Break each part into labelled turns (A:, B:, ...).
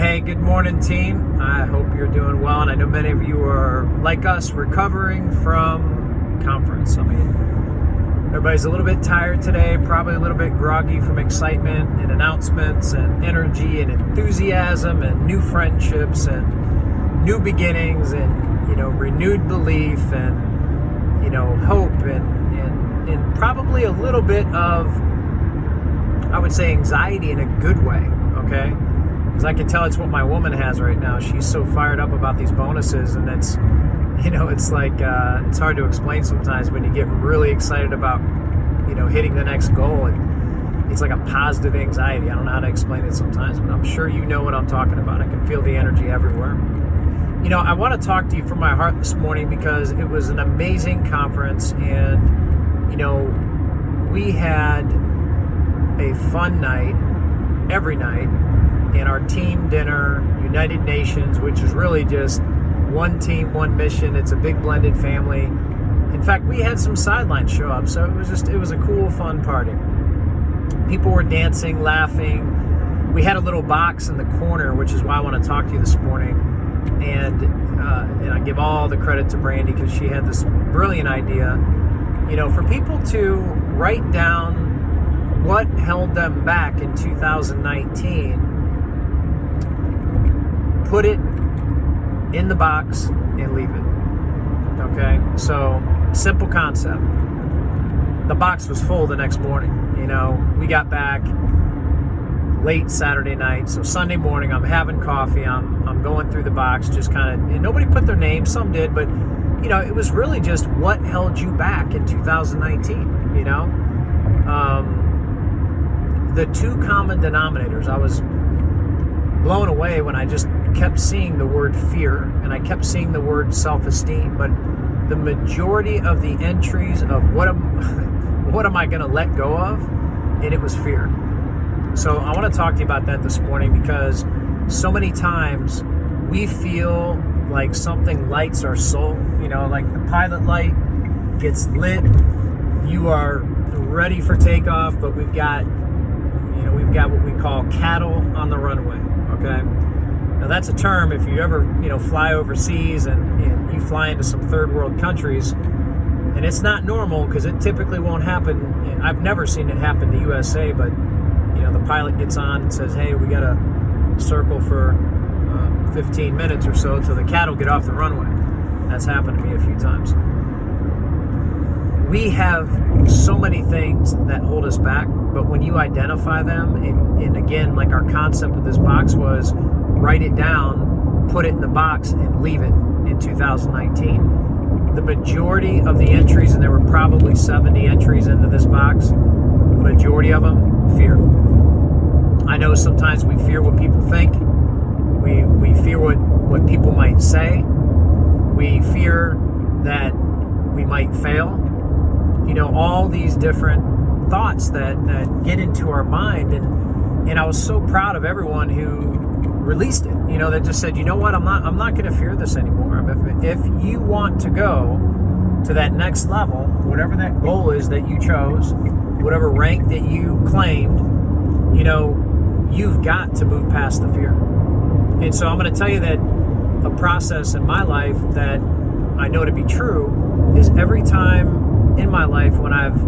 A: Hey, good morning, team. I hope you're doing well, and I know many of you are, like us, recovering from conference. Everybody's a little bit tired today, probably a little bit groggy from excitement and announcements and energy and enthusiasm and new friendships and new beginnings and, renewed belief and, hope and probably a little bit of, I would say, anxiety in a good way, okay? Because I can tell it's what my woman has right now. She's so fired up about these bonuses, and it's like it's hard to explain sometimes when you get really excited about, hitting the next goal. And it's like a positive anxiety. I don't know how to explain it sometimes, but I'm sure you know what I'm talking about. I can feel the energy everywhere. I want to talk to you from my heart this morning because it was an amazing conference, and, we had a fun night every night. And our team dinner, United Nations, which is really just one team, one mission. It's a big blended family. In fact, we had some sidelines show up, so it was a cool, fun party. People were dancing, laughing. We had a little box in the corner, which is why I want to talk to you this morning. And I give all the credit to Brandy because she had this brilliant idea, for people to write down what held them back in 2019. Put it in the box and leave it. Okay? So, simple concept. The box was full the next morning. We got back late Saturday night. So Sunday morning, I'm having coffee. I'm going through the box, just kind of, and nobody put their name. Some did, but, it was really just what held you back in 2019, the two common denominators. I was blown away when I just kept seeing the word fear and I kept seeing the word self-esteem, but the majority of the entries of what am I going to let go of, and it was fear. So I want to talk to you about that this morning because so many times we feel like something lights our soul, like the pilot light gets lit, you are ready for takeoff, but we've got what we call cattle on the runway. Okay. Now that's a term if you ever, fly overseas and you fly into some third world countries, and it's not normal because it typically won't happen. I've never seen it happen to USA, but, the pilot gets on and says, hey, we got to circle for 15 minutes or so till the cattle get off the runway. That's happened to me a few times. We have so many things that hold us back, but when you identify them, and again, like our concept of this box was, write it down, put it in the box, and leave it in 2019. The majority of the entries, and there were probably 70 entries into this box, the majority of them, fear. I know sometimes we fear what people think. We fear what people might say. We fear that we might fail. All these different thoughts that get into our mind. And I was so proud of everyone who released it, that just said, you know what, I'm not going to fear this anymore. If you want to go to that next level, whatever that goal is that you chose, whatever rank that you claimed, you've got to move past the fear. And so I'm going to tell you that a process in my life that I know to be true is every time in my life when I've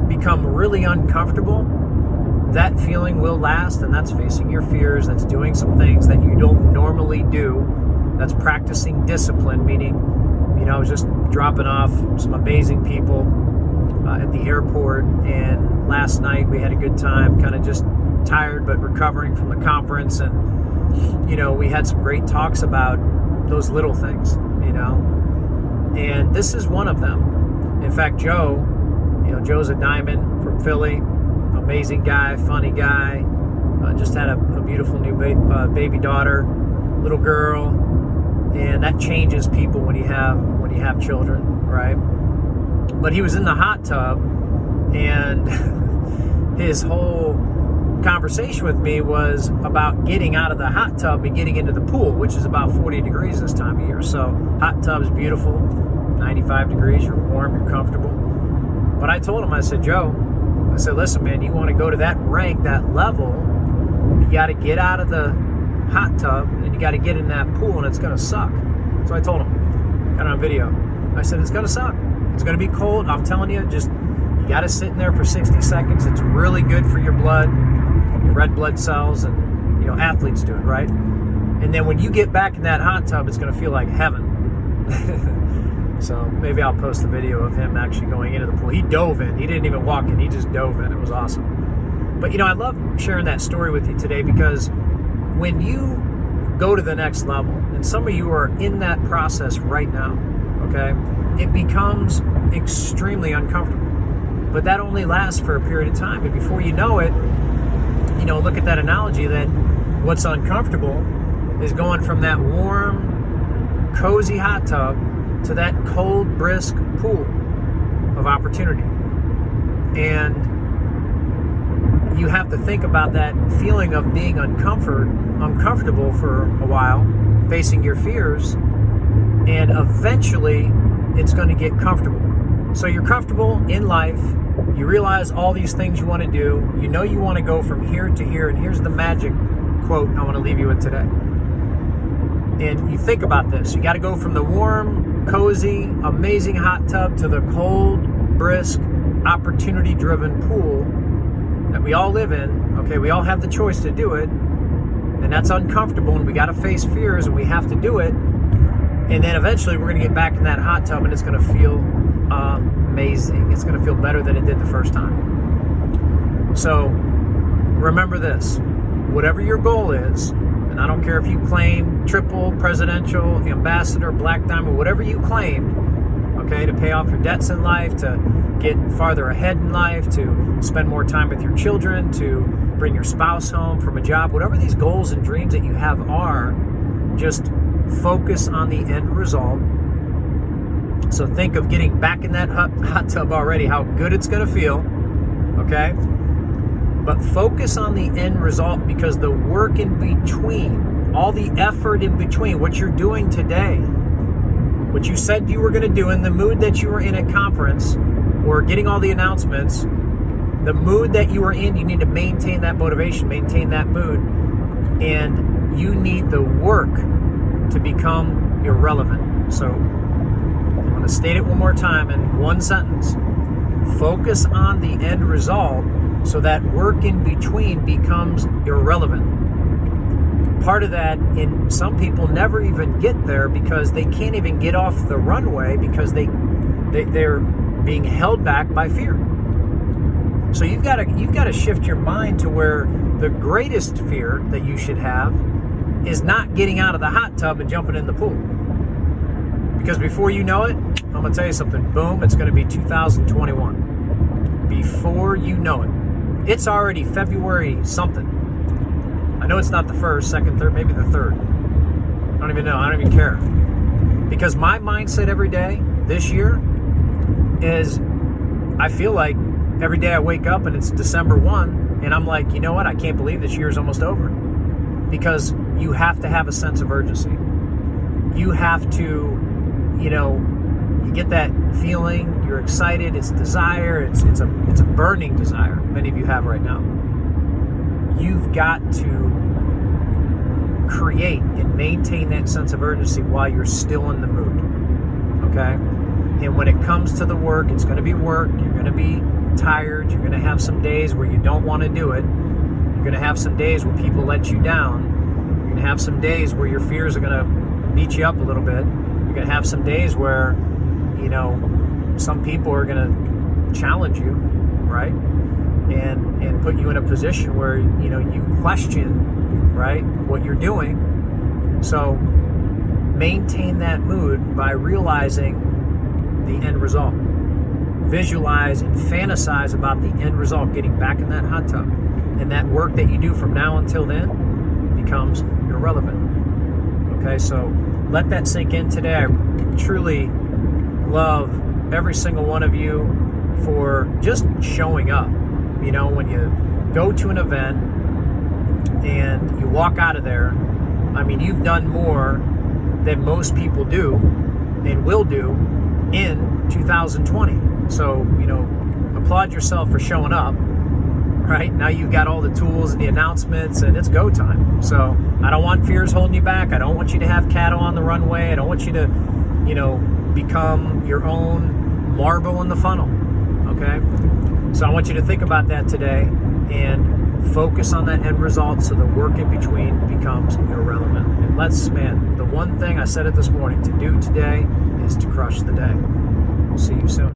A: become really uncomfortable, that feeling will last, and that's facing your fears, that's doing some things that you don't normally do, that's practicing discipline, meaning, I was just dropping off some amazing people at the airport, and last night we had a good time, kind of just tired but recovering from the conference, and, we had some great talks about those little things, and this is one of them. In fact, Joe's a diamond from Philly. Amazing guy, funny guy, just had a beautiful new baby daughter, little girl, and that changes people when you have children, right? But he was in the hot tub, and his whole conversation with me was about getting out of the hot tub and getting into the pool, which is about 40 degrees this time of year. So hot tub's beautiful, 95 degrees, you're warm, you're comfortable. But I told him, I said, Joe, listen, man, you want to go to that rank, that level, you got to get out of the hot tub, and you got to get in that pool, and it's going to suck. So I told him, got on video. I said, it's going to suck. It's going to be cold. I'm telling you, just you got to sit in there for 60 seconds. It's really good for your blood, your red blood cells, and athletes do it, right? And then when you get back in that hot tub, it's going to feel like heaven. So maybe I'll post a video of him actually going into the pool. He dove in. He didn't even walk in. He just dove in. It was awesome. But I love sharing that story with you today, because when you go to the next level, and some of you are in that process right now, okay, it becomes extremely uncomfortable. But that only lasts for a period of time. And before you know it, look at that analogy that what's uncomfortable is going from that warm, cozy hot tub to that cold, brisk pool of opportunity. And you have to think about that feeling of being uncomfortable for a while, facing your fears, and eventually it's going to get comfortable. So you're comfortable in life. You realize all these things you want to do. You want to go from here to here. And here's the magic quote I want to leave you with today. And you think about this. You got to go from the warm, cozy, amazing hot tub to the cold, brisk, opportunity-driven pool that we all live in. Okay, we all have the choice to do it. And that's uncomfortable, and we got to face fears, and we have to do it. And then eventually we're going to get back in that hot tub, and it's going to feel amazing. It's going to feel better than it did the first time. So remember this. Whatever your goal is, and I don't care if you claim triple, presidential, ambassador, black diamond, whatever you claimed, okay, to pay off your debts in life, to get farther ahead in life, to spend more time with your children, to bring your spouse home from a job, whatever these goals and dreams that you have are, just focus on the end result. So think of getting back in that hot tub already, how good it's going to feel, okay? But focus on the end result, because the work in between, all the effort in between, what you're doing today, what you said you were going to do, in the mood that you were in at conference or getting all the announcements, the mood that you were in, you need to maintain that motivation, maintain that mood, and you need the work to become irrelevant. So I'm going to state it one more time in one sentence. Focus on the end result so that work in between becomes irrelevant. Part of that, in some people never even get there because they can't even get off the runway because they're being held back by fear. So you've got to shift your mind to where the greatest fear that you should have is not getting out of the hot tub and jumping in the pool. Because before you know it, I'm going to tell you something, boom, it's going to be 2021. Before you know it. It's already February something. I know it's not the 1st, 2nd, 3rd, maybe the 3rd. I don't even know. I don't even care. Because my mindset every day this year is, I feel like every day I wake up and it's December 1, and I'm like, you know what? I can't believe this year is almost over. Because you have to have a sense of urgency. You have to, you get that feeling, you're excited, it's desire, it's a burning desire many of you have right now. You've got to create and maintain that sense of urgency while you're still in the mood, okay? And when it comes to the work, it's going to be work, you're going to be tired, you're going to have some days where you don't want to do it, you're going to have some days where people let you down, you're going to have some days where your fears are going to beat you up a little bit, you're going to have some days where some people are going to challenge you, right? And put you in a position where, you question, right, what you're doing. So maintain that mood by realizing the end result. Visualize and fantasize about the end result, getting back in that hot tub. And that work that you do from now until then becomes irrelevant. Okay, so let that sink in today. I truly love every single one of you for just showing up. When you go to an event and you walk out of there, you've done more than most people do and will do in 2020. So, applaud yourself for showing up. right? Now you've got all the tools and the announcements, and it's go time. So I don't want fears holding you back. I don't want you to have cattle on the runway. I don't want you to, become your own marble in the funnel, okay? So I want you to think about that today and focus on that end result so the work in between becomes irrelevant. And the one thing I said it this morning, to do today is to crush the day. We'll see you soon.